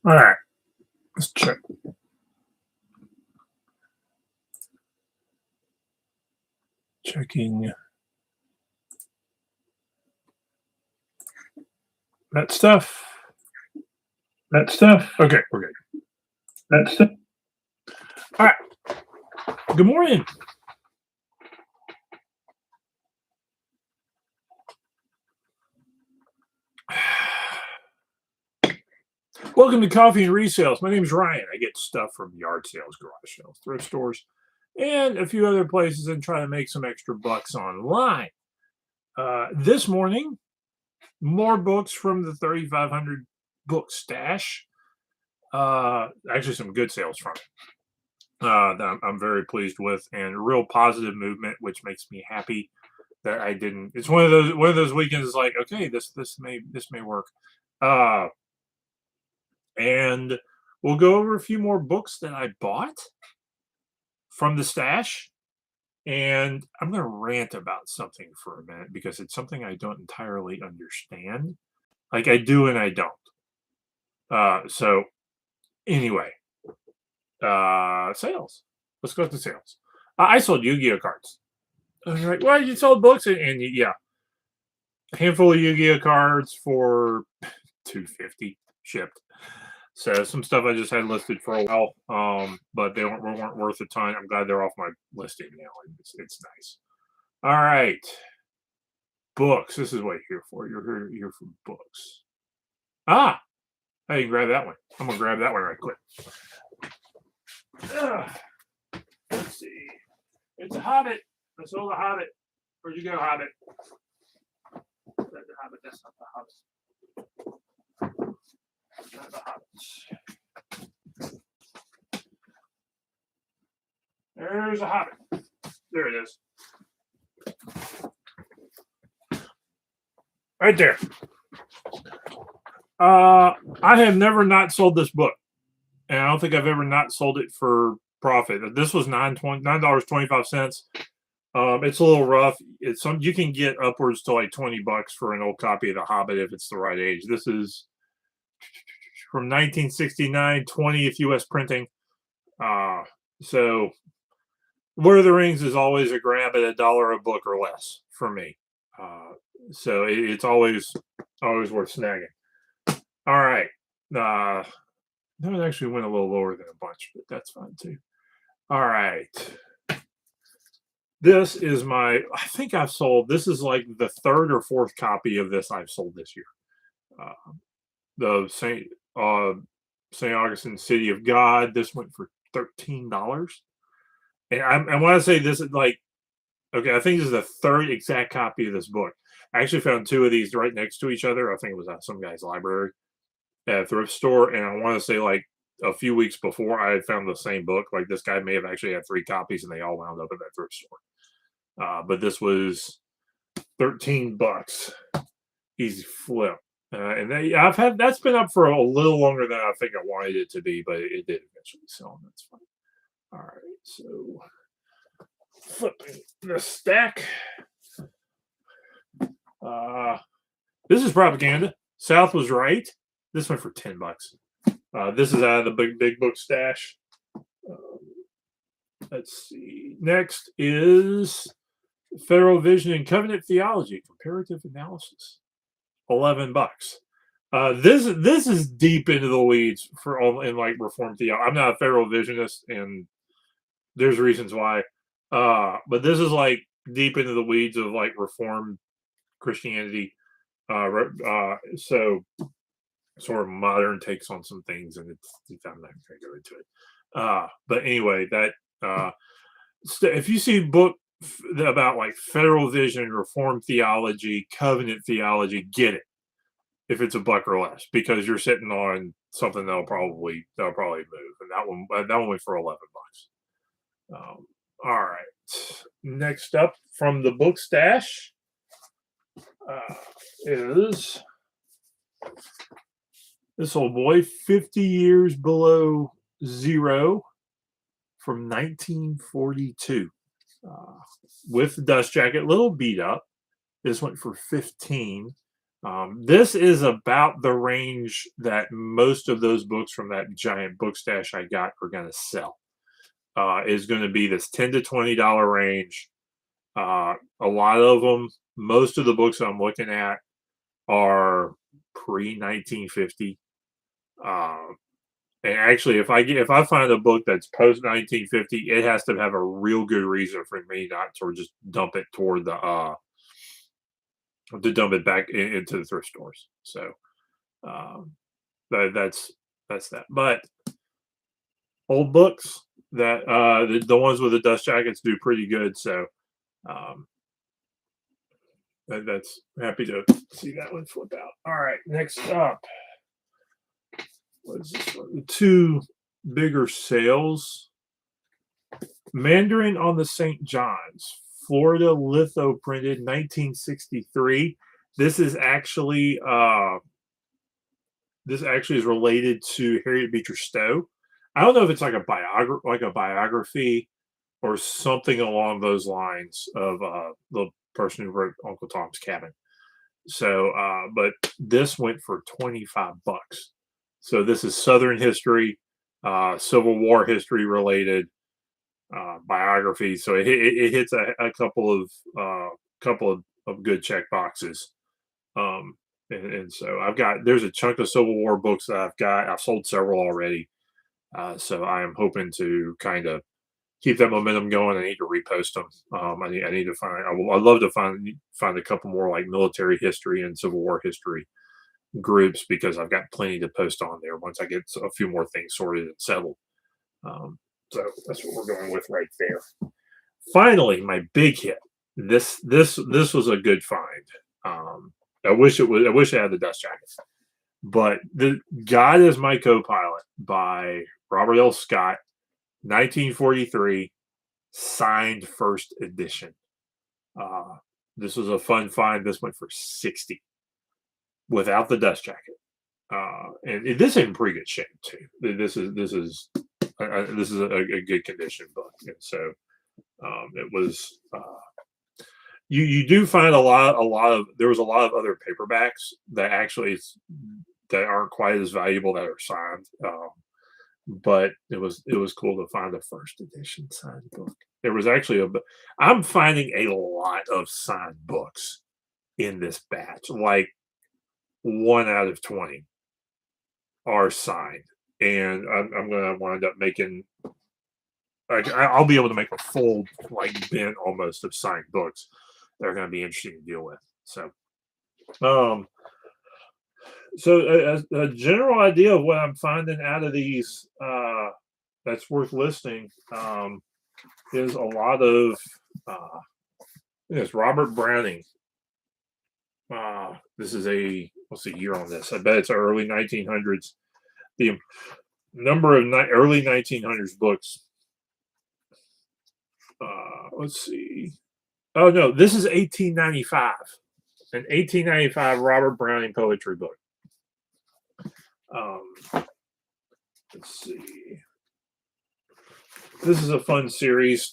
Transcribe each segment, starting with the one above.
All right, let's check. Checking that stuff. That stuff. Okay, we're good. That stuff. All right. Good morning. Welcome to Coffee and Resales. My name is Ryan. I get stuff from yard sales, garage sales, thrift stores, and a few other places and try to make some extra bucks online. This morning, more books from the 3,500 book stash. Actually, some good sales from it. That I'm very pleased with, and real positive movement, which makes me happy that I didn't. It's one of those weekends. Like, okay, this may work, uh, and we'll go over a few more books that I bought from the stash, and I'm going to rant about something for a minute because it's something I don't entirely understand. Like I do and I don't. So anyway, sales. Let's go to sales. I sold Yu-Gi-Oh cards. And you're like, well, you sold books, and yeah, a handful of Yu-Gi-Oh cards for 250 shipped. So some stuff I just had listed for a while, but they weren't worth a ton. I'm glad they're off my listing now. It's nice. All right, books. This is what you're here for. You're here for books. Ah, I can grab that one. I'm gonna grab that one right quick. Ugh. Let's see. It's a Hobbit. I sold a Hobbit. Where'd you go, Hobbit? That's the Hobbit. That's not the Hobbit. Not the Hobbits. There's a Hobbit. There it is. Right there. I have never not sold this book, and I don't think I've ever not sold it for profit. This was $9.25. It's a little rough. It's some you can get upwards to like $20 for an old copy of The Hobbit if it's the right age. This is from 1969, 20th U.S. printing. So Lord of the Rings is always a grab at $1 a book or less for me. So it's always worth snagging. All right. That one actually went a little lower than a bunch, but that's fine too. All right. This is I think I've sold, this is like the third or fourth copy of this I've sold this year. The St. Augustine City of God. This went for $13. And when I say this is like, okay, I think this is the third exact copy of this book. I actually found two of these right next to each other. I think it was at some guy's library at a thrift store. And I want to say like a few weeks before I had found the same book. Like this guy may have actually had three copies and they all wound up at that thrift store. But this was $13. Easy flip. That's been up for a little longer than I think I wanted it to be, but it did eventually sell. And that's fine. All right, so flipping the stack. This is propaganda. South was right. This went for $10. This is out of the big book stash. Let's see. Next is Federal Vision and Covenant Theology, Comparative Analysis. $11. This is deep into the weeds in like Reformed theology. I'm not a Federal Visionist, and there's reasons why. But this is like deep into the weeds of like Reformed Christianity. So sort of modern takes on some things, and I'm not going to go into it. But anyway, that if you see a book about like Federal Vision, Reformed theology, covenant theology, get it if it's $1 or less, because you're sitting on something that'll probably move, and that one went for $11. All right, next up from the book stash is this old boy, 50 Years Below Zero from 1942. With the dust jacket, little beat up. This went for 15. This is about the range that most of those books from that giant book stash I got are going to sell. Is going to be this $10 to $20 range. A lot of them, most of the books I'm looking at are pre 1950. And actually, if I find a book that's post 1950, it has to have a real good reason for me not to just dump it toward the to dump it back into the thrift stores. So um, that's that. But old books that the ones with the dust jackets do pretty good. So um, that's happy to see that one flip out. All right, next up, what is this one? The two bigger sales. Mandarin on the St. John's, Florida litho printed 1963. This is actually is related to Harriet Beecher Stowe. I don't know if it's like a biography or something along those lines of the person who wrote Uncle Tom's Cabin. So, but this went for $25. So this is Southern history, Civil War history related biography. So it hits a couple of good check boxes. And so there's a chunk of Civil War books that I've sold several already. So I am hoping to kind of keep that momentum going. I need to repost them. I need to find. I'd love to find a couple more like military history and Civil War history groups because I've got plenty to post on there once I get a few more things sorted and settled. So that's what we're going with right there. Finally, my big hit. This was a good find. I wish I had the dust jackets. But the God is My Co-Pilot by Robert L. Scott, 1943, signed first edition. This was a fun find. This went for 60 without the dust jacket. And this is in pretty good shape too. This is a good condition book, and so it was. You do find a lot of there was a lot of other paperbacks that actually that aren't quite as valuable that are signed. But it was cool to find a first edition signed book. There was actually I'm finding a lot of signed books in this batch. Like 1 out of 20 are signed, and I'm going to wind up making. I'll be able to make a full like bin almost of signed books that are going to be interesting to deal with. So, a general idea of what I'm finding out of these that's worth listing is a lot of Robert Browning. This is what's the year on this? I bet it's early 1900s. The number of early 1900s books. Let's see. Oh no, this is 1895. An 1895 Robert Browning poetry book. Let's see. This is a fun series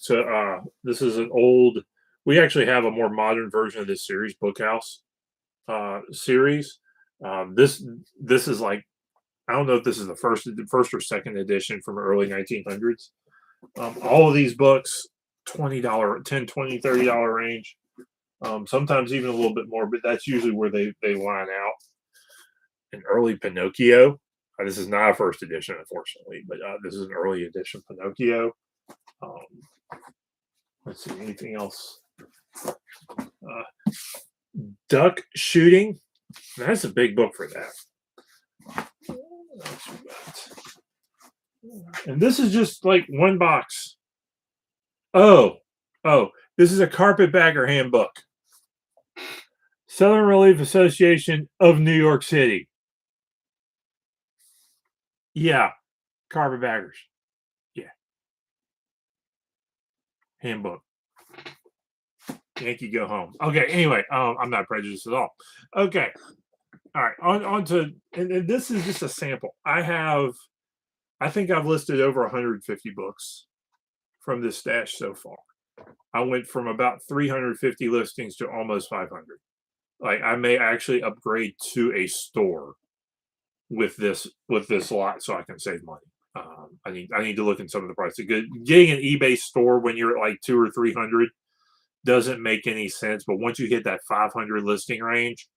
this is an old. We actually have a more modern version of this series, Bookhouse series. This is like, I don't know if this is the first or second edition from early 1900s. All of these books, $20, $10, $20, $30 range. Sometimes even a little bit more, but that's usually where they line out. An early Pinocchio. This is not a first edition, unfortunately, but this is an early edition Pinocchio. Let's see, anything else? Duck shooting. That's a big book for that. And this is just like one box. Oh, this is a carpetbagger handbook. Southern Relief Association of New York City. Yeah, carpetbaggers. Yeah. Handbook. Yankee go home. Okay, anyway, I'm not prejudiced at all. Okay. All right, on to, and this is just a sample. I think I've listed over 150 books from this stash so far. I went from about 350 listings to almost 500. Like I may actually upgrade to a store with this lot so I can save money. I need to look in some of the prices. Getting an eBay store when you're at like 2 or 300 doesn't make any sense. But once you hit that 500 listing range,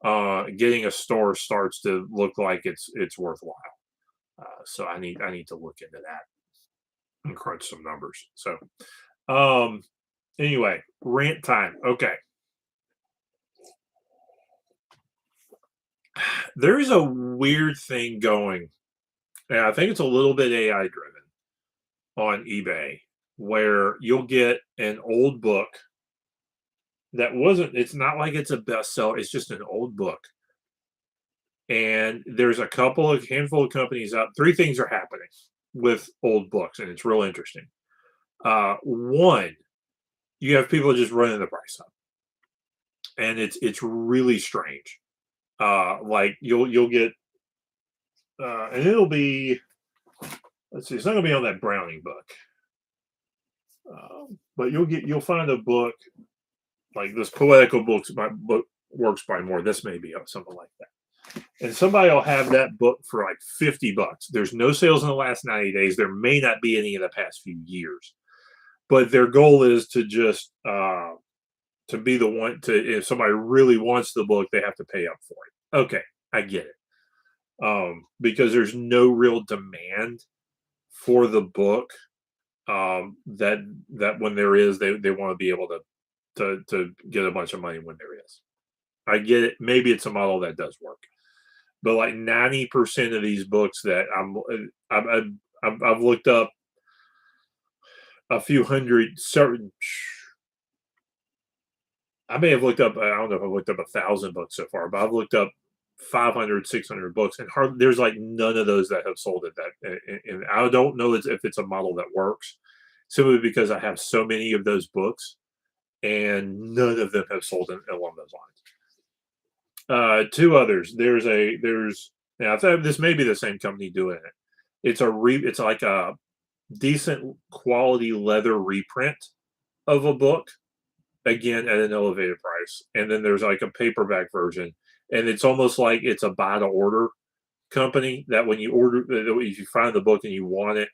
getting a store starts to look like it's worthwhile. So I need to look into that and crunch some numbers. So um, anyway, rant time. Okay, there's a weird thing going, and I think it's a little bit AI driven on eBay, where you'll get an old book that wasn't. It's not like it's a bestseller. It's just an old book, and there's a handful of companies out. Three things are happening with old books, and it's real interesting. One, you have people just running the price up, and it's really strange. Like you'll get, and it'll be. Let's see, it's not gonna be on that Browning book, but you'll find a book like this poetical books by book works by more. This may be something like that, and somebody will have that book for like $50. There's no sales in the last 90 days. There may not be any in the past few years, but their goal is to just to be the one to if somebody really wants the book, they have to pay up for it. Okay, I get it. Because there's no real demand for the book. That when there is, they want to be able to get a bunch of money when there is. I get it. Maybe it's a model that does work, but like 90% of these books that I've looked up a few hundred certain I may have looked up, I don't know if I've looked up 1,000 books so far, but I've looked up 500, 600 books, and there's like none of those that have sold at that. And I don't know if it's a model that works, simply because I have so many of those books, and none of them have sold along those lines. Two others. Yeah, I thought this may be the same company doing it. It's like a decent quality leather reprint of a book, again at an elevated price. And then there's like a paperback version, and it's almost like it's a buy to order company that when you order, if you find the book and you want it,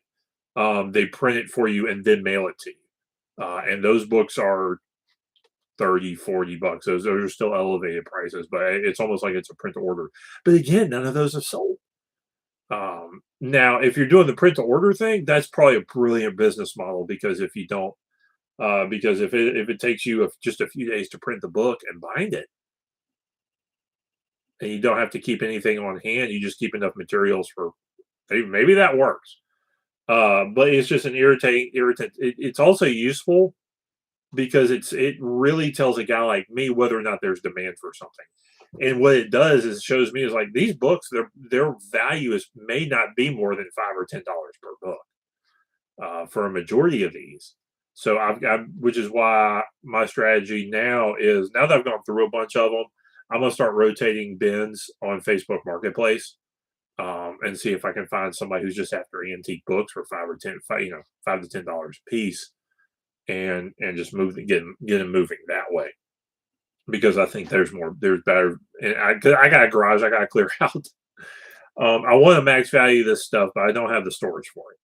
they print it for you and then mail it to you. And those books are 30, $40. Those are still elevated prices, but it's almost like it's a print to order. But again, none of those have sold. Now, if you're doing the print to order thing, that's probably a brilliant business model, because if you don't, because if it takes you just a few days to print the book and bind it, and you don't have to keep anything on hand, you just keep enough materials for maybe that works. But it's just an irritant. It's also useful because it really tells a guy like me whether or not there's demand for something. And what it does is it shows me is like these books, their value may not be more than $5 or $10 per book for a majority of these. So which is why my strategy now is, now that I've gone through a bunch of them, I'm gonna start rotating bins on Facebook Marketplace, and see if I can find somebody who's just after antique books for $5 to $10 a piece, and just get them moving that way, because I think there's better. And I got a garage I got to clear out. I want to max value this stuff, but I don't have the storage for it.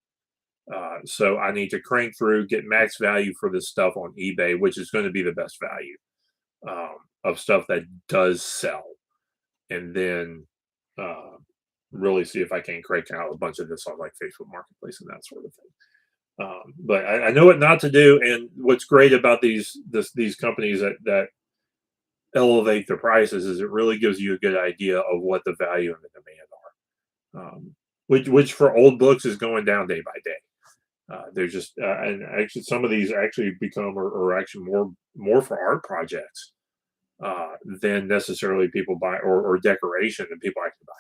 So I need to crank through, get max value for this stuff on eBay, which is going to be the best value of stuff that does sell, and then really see if I can crank out a bunch of this on like Facebook Marketplace and that sort of thing. But I know what not to do, and what's great about these companies that elevate the prices is it really gives you a good idea of what the value and the demand are, which for old books is going down day by day. They're just and actually some of these actually become or actually more for art projects than necessarily people buy, or decoration than people actually buy.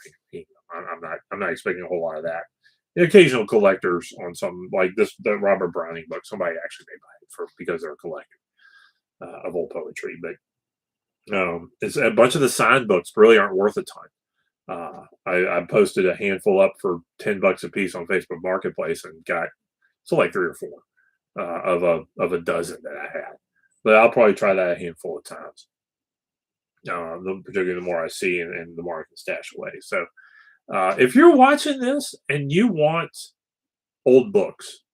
I'm not expecting a whole lot of that. The occasional collectors on some like the Robert Browning book, somebody actually may buy it because they're a collector of old poetry. But it's a bunch of the signed books really aren't worth a ton. I posted a handful up for $10 a piece on Facebook Marketplace and got like 3 or 4 of a dozen that I had. But I'll probably try that a handful of times. Particularly the more I see and the more I can stash away. So if you're watching this and you want old books,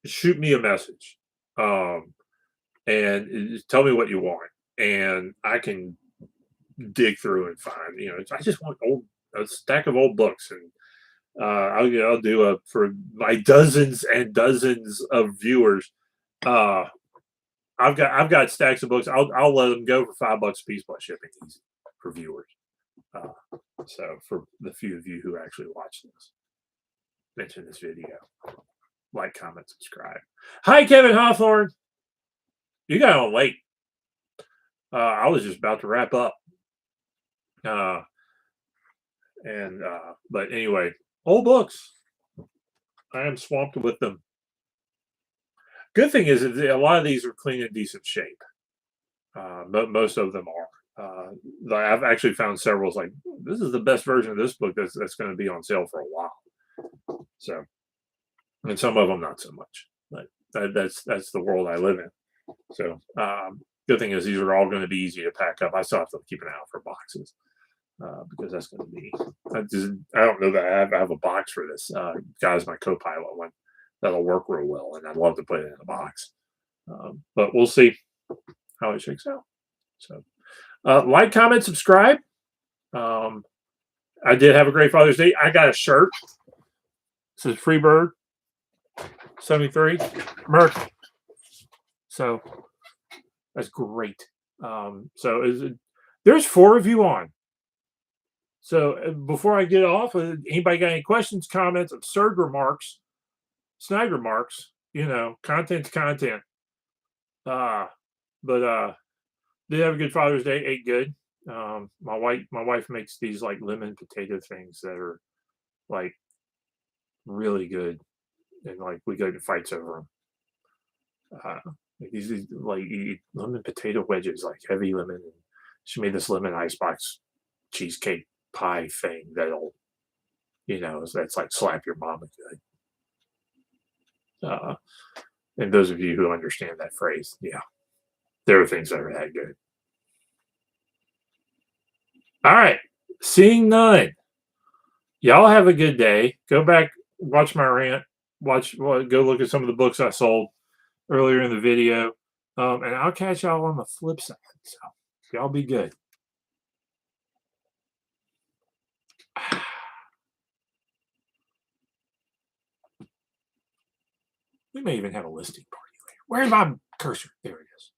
shoot me a message, um, and tell me what you want, and I can dig through and find. I just want a stack of old books, and I'll do a for my dozens and dozens of viewers. Uh, I've got stacks of books. I'll let them go for $5 a piece plus shipping, easy for viewers. So for the few of you who actually watch this, mention this video, like, comment, subscribe. Hi, Kevin Hawthorne. You got on late. I was just about to wrap up. But anyway, old books. I am swamped with them. Good thing is that a lot of these are clean and decent shape. But most of them are. I've actually found several. Like, this is the best version of this book that's going to be on sale for a while. So, and some of them not so much. But that's the world I live in. So, good thing is these are all going to be easy to pack up. I still have to keep an eye out for boxes. Because that's going to be. I don't know that I have a box for this. Guy's my co-pilot one that'll work real well, and I'd love to put it in a box. But we'll see how it shakes out. So, like, comment, subscribe. I did have a great Father's Day. I got a shirt. It says Freebird 73 Merc. So that's great. There's 4 of you on. So before I get off, anybody got any questions, comments, absurd remarks, snide remarks? Content's content. But did have a good Father's Day. Ate good. My wife makes these like lemon potato things that are like really good, and like we go to fights over them. These like lemon potato wedges, like heavy lemon. And she made this lemon icebox cheesecake pie thing that'll, that's like slap your mama good. And those of you who understand that phrase, yeah, there are things that are that good. All right, seeing none. Y'all have a good day. Go back, watch my rant. Go look at some of the books I sold earlier in the video, and I'll catch y'all on the flip side. So y'all be good. We may even have a listing party later. Where's my cursor? There it is.